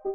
Hello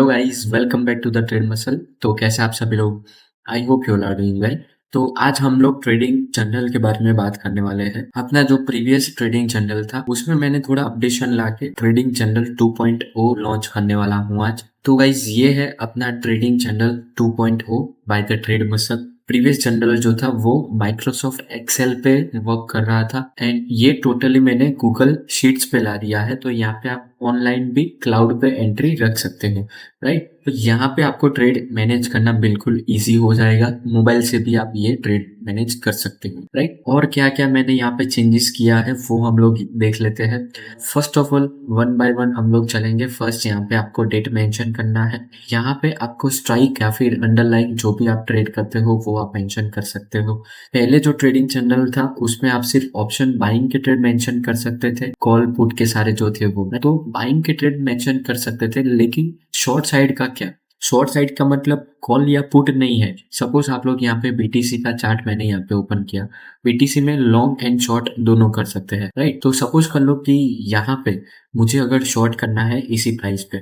guys, welcome back to the trade muscle. तो कैसे आप सभी लोग? I hope you are doing well. तो आज हम लोग ट्रेडिंग जर्नल के बारे में बात करने वाले हैं। अपना जो प्रीवियस ट्रेडिंग जर्नल था उसमें मैंने थोड़ा अपडेशन लाके ट्रेडिंग जर्नल 2.0 लॉन्च करने वाला हूँ आज। तो गाइस ये है अपना trading journal 2.0 by the trade muscle. Previous journal जो था वो माइक्रोसॉफ्ट एक्सेल पे वर्क कर रहा था एंड ये टोटली मैंने गूगल शीट्स पे ला दिया है। तो यहाँ पे आप ऑनलाइन भी क्लाउड पे एंट्री रख सकते हो, राइट। तो यहाँ पे आपको ट्रेड मैनेज करना बिल्कुल इजी हो जाएगा। मोबाइल से भी आप ये ट्रेड मैनेज कर सकते हो, राइट। और क्या क्या मैंने यहाँ पे चेंजेस किया है वो हम लोग देख लेते हैं। First of all one by one हम लोग चलेंगे। फर्स्ट यहाँ पे आपको डेट मेंशन करना है। यहाँ पे आपको स्ट्राइक या फिर अंडरलाइन जो भी आप ट्रेड करते हो वो आप मेंशन कर सकते हो। पहले जो ट्रेडिंग चैनल था उसमें आप सिर्फ ऑप्शन बाइंग के ट्रेड मेंशन कर सकते थे, कॉल पुट के सारे जो थे वो तो बाइंग के ट्रेड मेंशन कर सकते थे। लेकिन शॉर्ट साइड का क्या? शॉर्ट साइड का मतलब कॉल या पुट नहीं है। सपोज आप लोग यहाँ पे बीटीसी का चार्ट मैंने यहाँ पे ओपन किया। बीटीसी में लॉन्ग एंड शॉर्ट दोनों कर सकते हैं, राइट। तो सपोज कर लो कि यहाँ पे मुझे अगर शॉर्ट करना है इसी प्राइस पे,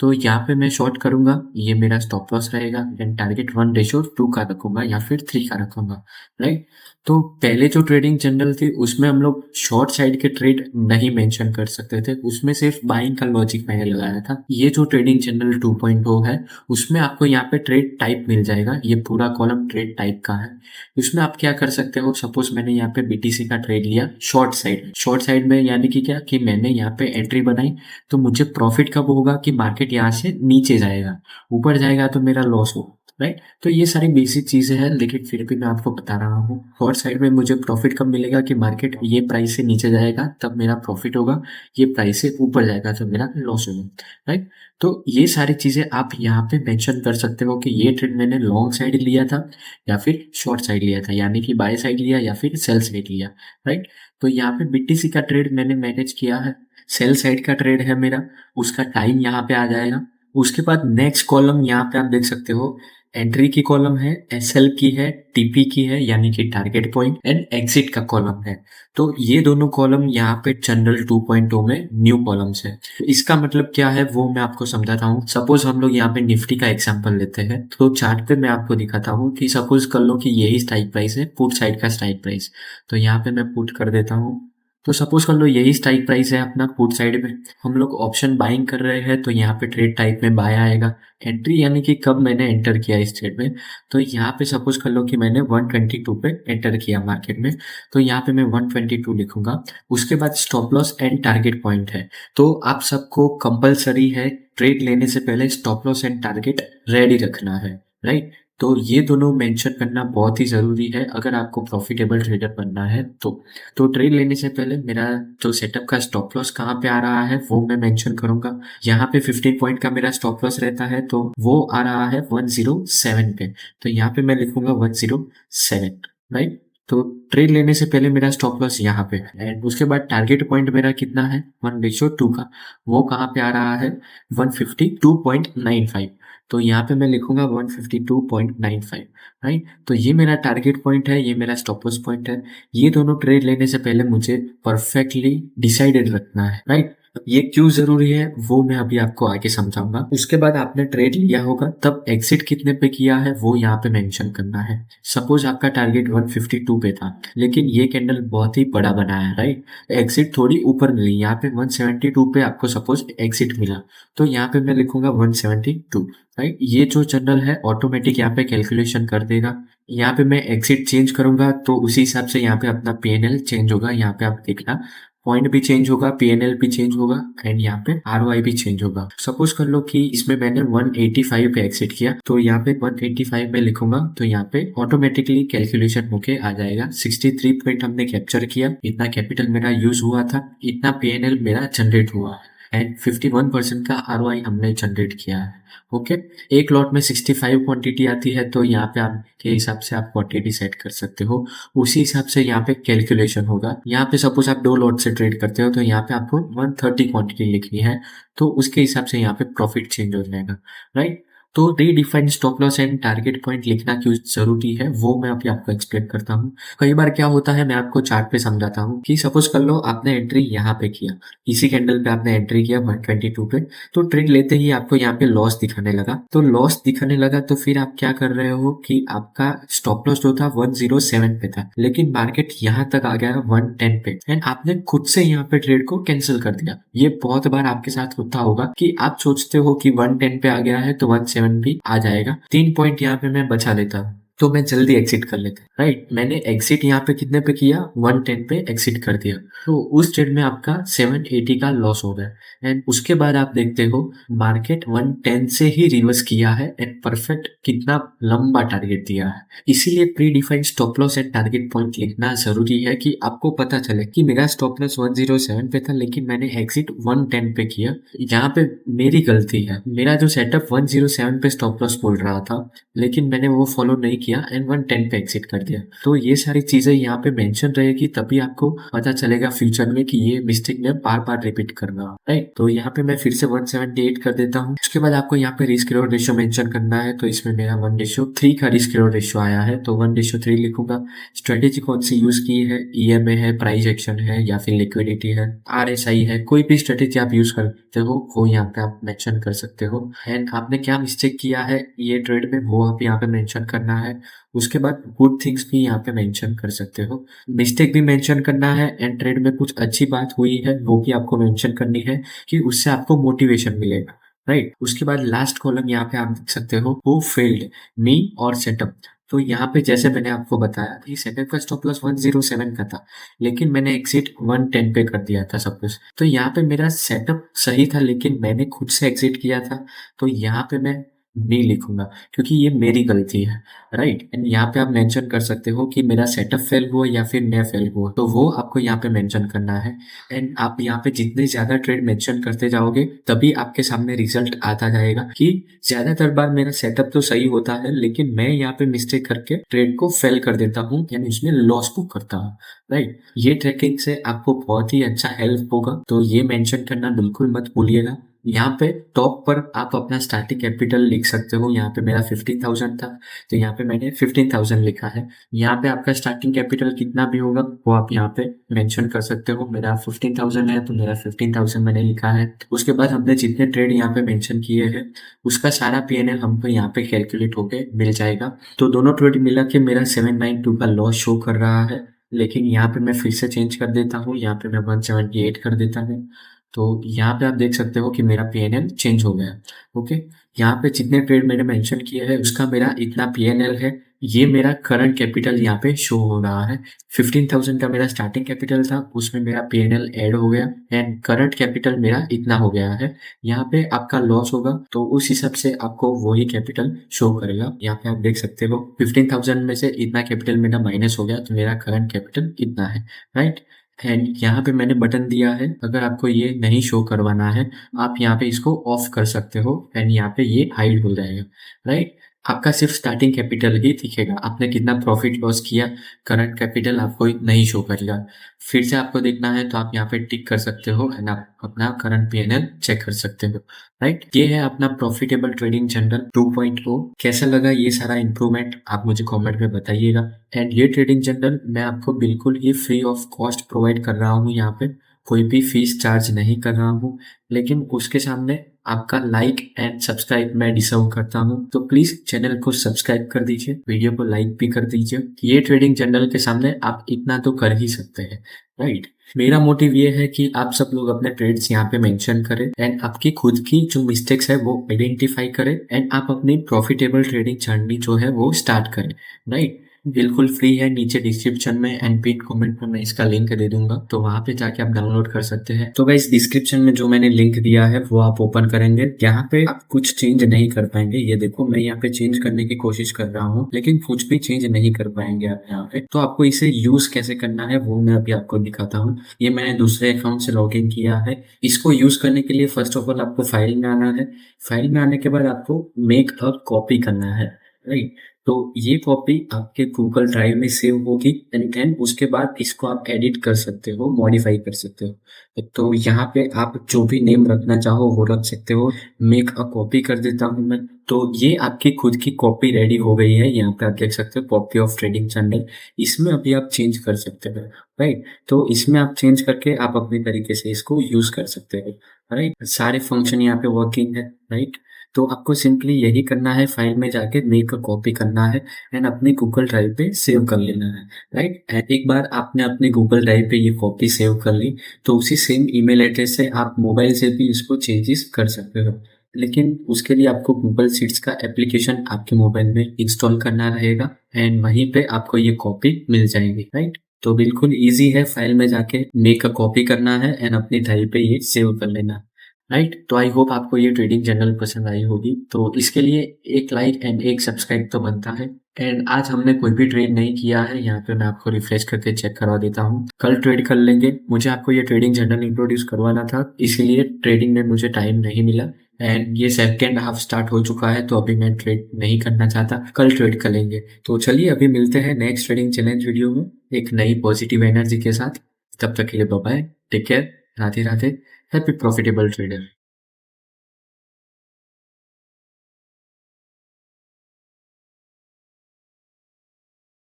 तो यहाँ पे मैं शॉर्ट करूंगा, ये मेरा स्टॉप लॉस रहेगा एंड टारगेट 1:2 का रखूंगा या फिर 3 का रखूंगा, राइट। तो पहले जो ट्रेडिंग जनरल थी उसमें हम लोग शॉर्ट साइड के ट्रेड नहीं मेंशन कर सकते थे, उसमें सिर्फ बाइंग का लॉजिक मैंने लगाया था। ये जो ट्रेडिंग जनरल 2.0 है उसमें आपको यहाँ पे ट्रेड टाइप मिल जाएगा। ये पूरा कॉलम ट्रेड टाइप का है। इसमें आप क्या कर सकते हो, सपोज मैंने यहाँ पे बीटीसी का ट्रेड लिया शॉर्ट साइड में, यानी कि क्या कि मैंने यहाँ पे एंट्री बनाई। तो मुझे प्रॉफिट कब होगा कि मार्केट यहाँ से नीचे जाएगा, ऊपर जाएगा तो मेरा लॉस हो, राइट। तो ये सारी बेसिक चीजें हैं, लेकिन फिर भी मैं आपको बता रहा हूँ। शॉर्ट साइड में मुझे प्रॉफिट कब मिलेगा कि मार्केट ये प्राइस से नीचे जाएगा तब मेरा प्रॉफिट होगा, ये प्राइस से ऊपर जाएगा तो मेरा लॉस होगा, राइट। तो ये सारी चीजें आप यहाँ पे मेंशन कर सकते हो कि ये ट्रेड मैंने लॉन्ग साइड लिया था या फिर शॉर्ट साइड लिया था, यानी कि बाय साइड लिया या फिर सेल साइड लिया, राइट। तो यहाँ पे बीटीसी का ट्रेड मैंने मैनेज किया है, सेल साइड का ट्रेड है मेरा, उसका टाइम यहाँ पे आ जाएगा। उसके बाद नेक्स्ट कॉलम यहाँ पे आप देख सकते हो, एंट्री की कॉलम है, एसएल की है, टीपी की है यानी कि टारगेट पॉइंट, एंड एग्जिट का कॉलम है। तो ये दोनों कॉलम यहाँ पे जनरल 2.0 में न्यू कॉलम्स है। इसका मतलब क्या है वो मैं आपको समझाता हूँ। सपोज हम लोग यहाँ पे निफ्टी का एग्जांपल लेते हैं, तो चार्ट पे मैं आपको दिखाता हूँ कि सपोज कर लो कि यही स्ट्राइक प्राइस है, पुट साइड का स्ट्राइक प्राइस। तो यहाँ पे मैं पुट कर देता हूँ। तो सपोज कर लो यही स्ट्राइक प्राइस है अपना पुट साइड में, हम लोग ऑप्शन बाइंग कर रहे हैं, तो यहाँ पे ट्रेड टाइप में बाय आएगा। एंट्री यानी कि कब मैंने एंटर किया इस ट्रेड में, तो यहाँ पे सपोज कर लो कि मैंने 122 पे एंटर किया मार्केट में, तो यहाँ पे मैं 122 लिखूंगा। उसके बाद stop loss and target point है। तो आप सबको कंपलसरी है ट्रेड लेने से पहले stop loss and target ready रखना है, राइट। तो ये दोनों मेंशन करना बहुत ही जरूरी है अगर आपको प्रॉफिटेबल ट्रेडर बनना है। तो ट्रेड लेने से पहले मेरा जो सेटअप का स्टॉप लॉस कहाँ पे आ रहा है वो मैं मेंशन करूंगा। यहाँ पे 15 पॉइंट का मेरा स्टॉप लॉस रहता है, तो वो आ रहा है 107 पे। तो यहाँ पे मैं लिखूंगा 107, राइट। तो ट्रेड लेने से पहले मेरा स्टॉप लॉस यहाँ पे है एंड उसके बाद टारगेट पॉइंट मेरा कितना है 1:2 का, वो कहाँ पे आ रहा है 152.95। तो यहाँ पे मैं लिखूंगा 152.95, राइट। तो ये मेरा टारगेट पॉइंट है, ये मेरा स्टॉप लॉस पॉइंट है। ये दोनों ट्रेड लेने से पहले मुझे परफेक्टली डिसाइडेड रखना है, राइट। ये क्यों जरूरी है वो मैं अभी आपको आगे समझाऊंगा। उसके बाद आपने ट्रेड लिया होगा तब एग्जिट कितने पे किया है वो यहाँ पे मेंशन करना है। सपोज आपका टारगेट 152 पे था, लेकिन ये कैंडल बहुत ही बड़ा बनाया, राइट। एग्जिट थोड़ी ऊपर मिली, यहाँ पे 172 पे आपको सपोज एग्जिट मिला, तो यहाँ पे मैं लिखूंगा 172, राइट। ये जो चैनल है ऑटोमेटिक यहाँ पे कैलकुलेशन कर देगा। यहाँ पे मैं एग्जिट चेंज करूंगा तो उसी हिसाब से यहाँ पे अपना पीएनएल चेंज होगा। यहाँ पे आप देखना पॉइंट भी चेंज होगा, पीएनएल भी चेंज होगा एंड यहाँ पे आरओआई भी चेंज होगा। सपोज कर लो कि इसमें मैंने 185 पे एग्जिट किया, तो यहाँ पे 185 पे लिखूंगा, तो यहाँ पे ऑटोमेटिकली कैलकुलेशन होके आ जाएगा। 63 पॉइंट हमने कैप्चर किया, इतना कैपिटल मेरा यूज हुआ था, इतना पीएनएल मेरा जनरेट हुआ एंड 51% का आरओआई हमने जनरेट किया है। ओके, एक लॉट में 65 क्वांटिटी आती है, तो यहाँ पे आपके हिसाब से आप क्वांटिटी सेट कर सकते हो, उसी हिसाब से यहाँ पे कैलकुलेशन होगा। यहाँ पे सपोज आप 2 लॉट से ट्रेड करते हो तो यहाँ पे आपको 130 क्वांटिटी लिखनी है, तो उसके हिसाब से यहाँ पे प्रॉफिट चेंज हो जाएगा, राइट। तो redefined stop loss and target point लिखना क्यों जरूरी है वो मैं अभी आपको एक्सप्लेन करता हूँ। कई बार क्या होता है, मैं आपको चार्ट पे समझाता हूँ कि सपोज कर लो आपने एंट्री यहाँ पे किया, इसी कैंडल पे आपने एंट्री किया 122 पे, तो ट्रेड लेते ही आपको यहाँ पे लॉस दिखाने लगा। तो लॉस दिखाने लगा तो फिर आप क्या कर रहे हो कि आपका स्टॉप लॉस जो था 107 पे था, लेकिन मार्केट यहाँ तक आ गया 110 पे एंड आपने खुद से यहाँ पे ट्रेड को कैंसिल कर दिया। ये बहुत बार आपके साथ होता होगा कि आप सोचते हो कि 110 पे आ गया है तो 17 भी आ जाएगा, 3 पॉइंट यहाँ पे मैं बचा लेता हूँ तो मैं जल्दी एग्जिट कर लेता। राइट, मैंने एग्जिट यहाँ पे कितने पे किया, 110 पे एग्जिट कर दिया, तो उस ट्रेड में आपका 780 का लॉस हो गया। एंड उसके बाद आप देखते हो मार्केट 110 से ही रिवर्स किया है एंड परफेक्ट कितना लंबा टारगेट दिया है। इसीलिए pre defined stop loss and target point लिखना जरूरी है कि आपको पता चले कि मेरा स्टॉप लॉस 107 पे था लेकिन मैंने एग्जिट 110 पे किया, यहाँ पे मेरी गलती है। मेरा जो सेटअप 107 पे स्टॉप लॉस बोल रहा था लेकिन मैंने वो फॉलो नहीं किया एंड 110 पे एग्जिट कर दिया। तो ये सारी चीजें यहाँ पे मेंशन रहेगी, तभी आपको पता चलेगा फ्यूचर में कि ये मिस्टेक मैं बार बार रिपीट करना। राइट, तो यहाँ पे मैं फिर से 178 कर देता हूँ। उसके बाद आपको यहाँ पे रिस्क रिवॉर्ड रेशियो मेंशन करना है, तो इसमें मेरा 1:3 का रिस्क रिवॉर्ड रेशियो आया है तो 1:3 लिखूंगा। स्ट्रेटेजी कौन सी यूज की है, ईएमए है, प्राइस एक्शन है या फिर लिक्विडिटी है, आरएसआई है, कोई भी स्ट्रेटेजी आप यूज करते हो वो यहाँ पे आप मेंशन कर सकते हो। एंड आपने क्या मिस्टेक किया है ये ट्रेड में वो आप यहाँ पे मेंशन करना है। उसके बाद गुड थिंग्स भी यहाँ पे मेंशन कर सकते हो, मिस्टेक भी मेंशन करना है एंड ट्रेड में कुछ अच्छी बात हुई है वो भी आपको मेंशन करनी है कि उससे आपको मोटिवेशन मिलेगा। राइट, उसके बाद लास्ट कॉलम यहाँ पे आप देख सकते हो हु फेल्ड मी और सेटअप। तो यहाँ पे जैसे मैंने आपको बताया कि सेटअप का स्टॉप लॉस 107 का था लेकिन मैंने एग्जिट 110 पे कर दिया था सब कुछ। तो यहाँ पे मेरा सेटअप सही था लेकिन मैंने खुद से एग्जिट किया था, तो यहाँ पे मैं नहीं लिखूंगा क्योंकि ये मेरी गलती है। राइट, एंड यहाँ पे आप मेंशन कर सकते हो कि मेरा सेटअप फेल हुआ या फिर मैं फेल हुआ, तो वो आपको यहाँ पे मेंशन करना है। एंड आप यहाँ पे जितने ज्यादा ट्रेड मेंशन करते जाओगे तभी आपके सामने रिजल्ट आता जाएगा कि ज्यादातर बार मेरा सेटअप तो सही होता है लेकिन मैं यहाँ पे मिस्टेक करके ट्रेड को फेल कर देता हूँ यानी उसमें लॉस बुक करता हूँ। राइट, ये ट्रैकिंग से आपको बहुत ही अच्छा हेल्प होगा, तो ये मेंशन करना बिल्कुल मत भूलिएगा। यहाँ पे टॉप पर आप अपना स्टार्टिंग कैपिटल लिख सकते हो, यहाँ पे मेरा 15,000 था तो यहाँ पे मैंने 15,000 लिखा है। यहाँ पे आपका स्टार्टिंग कैपिटल कितना भी होगा वो आप यहाँ पे मेंशन कर सकते हो। मेरा 15,000 है तो मेरा 15,000 मैंने लिखा है। उसके बाद हमने जितने ट्रेड यहाँ पे मेंशन किए हैं उसका सारा पीएनएल हमको यहाँ पे कैलकुलेट होके मिल जाएगा। तो दोनों ट्रेड मिला के मेरा 792 का लॉस शो कर रहा है, लेकिन यहाँ पे मैं फिर से चेंज कर देता हूँ, यहाँ पे मैं 178 कर देता हूँ। तो यहाँ पे आप देख सकते हो कि मेरा पीएनएल चेंज हो गया। ओके, यहाँ पे जितने ट्रेड मैंने मेंशन किए हैं उसका मेरा इतना पीएनएल है, ये मेरा करंट कैपिटल यहाँ पे शो हो रहा है। 15,000 का मेरा स्टार्टिंग कैपिटल था, उसमें मेरा पीएनएल ऐड हो गया एंड करंट कैपिटल मेरा इतना हो गया है। यहाँ पे आपका लॉस होगा तो उस हिसाब से आपको वही कैपिटल शो करेगा। यहाँ पे आप देख सकते हो 15,000 में से इतना कैपिटल मेरा माइनस हो गया तो मेरा करंट कैपिटल इतना है। राइट, एंड यहाँ पे मैंने बटन दिया है, अगर आपको ये नहीं शो करवाना है आप यहाँ पे इसको ऑफ कर सकते हो एंड यहाँ पे ये हाइड हो जाएगा। राइट, आपका सिर्फ स्टार्टिंग कैपिटल ही दिखेगा, आपने कितना प्रॉफिट लॉस किया, करंट कैपिटल आपको नहीं शो करेगा। फिर से आपको देखना है तो आप यहाँ पे टिक कर सकते हो एंड आप अपना करंट पीएनएल चेक कर सकते हो। राइट, ये है अपना प्रॉफिटेबल ट्रेडिंग जनरल 2.0। कैसा लगा ये सारा इंप्रूवमेंट आप मुझे कमेंट में बताइएगा। एंड ये ट्रेडिंग जनरल मैं आपको बिल्कुल ही फ्री ऑफ कॉस्ट प्रोवाइड कर रहा हूँ, यहाँ पे कोई भी फीस चार्ज नहीं कर रहा हूँ, लेकिन उसके सामने आपका लाइक एंड सब्सक्राइब मैं डिजर्व करता हूँ। तो प्लीज चैनल को सब्सक्राइब कर दीजिए, वीडियो को लाइक भी कर दीजिए। ये ट्रेडिंग जनरल के सामने आप इतना तो कर ही सकते हैं। राइट, मेरा मोटिव ये है कि आप सब लोग अपने ट्रेड्स यहाँ पे मेंशन करें एंड आपकी खुद की जो मिस्टेक्स है वो आइडेंटिफाई करें एंड आप अपनी प्रॉफिटेबल ट्रेडिंग जर्नी जो है वो स्टार्ट करें। राइट, बिल्कुल फ्री है, नीचे डिस्क्रिप्शन में एंड पिन कमेंट में मैं इसका लिंक दे दूंगा तो वहां पे जाके आप डाउनलोड कर सकते हैं। तो गाइस डिस्क्रिप्शन में जो मैंने लिंक दिया है वो आप ओपन करेंगे, यहाँ पे आप कुछ चेंज नहीं कर पाएंगे। ये देखो मैं यहाँ पे चेंज करने की कोशिश कर रहा हूँ लेकिन कुछ भी चेंज नहीं कर पाएंगे आप यहाँ पे। तो आपको इसे यूज कैसे करना है वो मैं अभी आपको दिखाता हूँ। ये मैंने दूसरे अकाउंट से लॉग इन किया है। इसको यूज करने के लिए फर्स्ट ऑफ ऑल आपको फाइल में आना है। फाइल में आने के बाद आपको मेक अ कॉपी करना है। राइट? तो ये कॉपी आपके गूगल ड्राइव में सेव होगी एंड देन उसके बाद इसको आप एडिट कर सकते हो, मॉडिफाई कर सकते हो। तो यहाँ पे आप जो भी नेम रखना चाहो वो रख सकते हो। मेक अ कॉपी कर देता हूँ मैं। तो ये आपकी खुद की कॉपी रेडी हो गई है। यहाँ पे आप देख सकते हो कॉपी ऑफ ट्रेडिंग जर्नल। इसमें अभी आप चेंज कर सकते हो, राइट? तो इसमें आप चेंज करके आप अपने तरीके से इसको यूज़ कर सकते हो, राइट? सारे फंक्शन यहाँ पे वर्किंग है, राइट? तो आपको सिंपली यही करना है, फाइल में जाके मेक अ कॉपी करना है एंड अपनी गूगल ड्राइव पे सेव कर लेना है, राइट? एंड एक बार आपने अपनी गूगल ड्राइव पे ये कॉपी सेव कर ली, तो उसी सेम ईमेल एड्रेस से आप मोबाइल से भी इसको चेंजेस कर सकते हो। लेकिन उसके लिए आपको गूगल शीट्स का एप्लीकेशन आपके मोबाइल में इंस्टॉल करना रहेगा एंड वहीं पे आपको ये कॉपी मिल जाएगी, राइट? तो बिल्कुल ईज़ी है, फाइल में जाके मेक अ कॉपी करना है एंड अपनी ड्राइव पे ये सेव कर लेना है। राइट? तो आई होप आपको ये ट्रेडिंग जर्नल पसंद आई होगी। तो इसके लिए एक लाइक एंड एक सब्सक्राइब तो बनता है। एंड आज हमने कोई भी ट्रेड नहीं किया है, यहाँ पे मैं आपको रिफ्रेश करके चेक करवा देता हूँ। कल ट्रेड कर लेंगे। मुझे आपको ये ट्रेडिंग जर्नल इंट्रोड्यूस करवाना था, इसीलिए ट्रेडिंग में मुझे टाइम नहीं मिला एंड ये सेकंड हाफ स्टार्ट हो चुका है, तो अभी मैं ट्रेड नहीं करना चाहता। कल ट्रेड करेंगे। तो चलिए अभी मिलते हैं नेक्स्ट ट्रेडिंग चैलेंज वीडियो में एक नई पॉजिटिव एनर्जी के साथ। तब तक के लिए bye bye, take care, Radhe Radhe, happy profitable trader.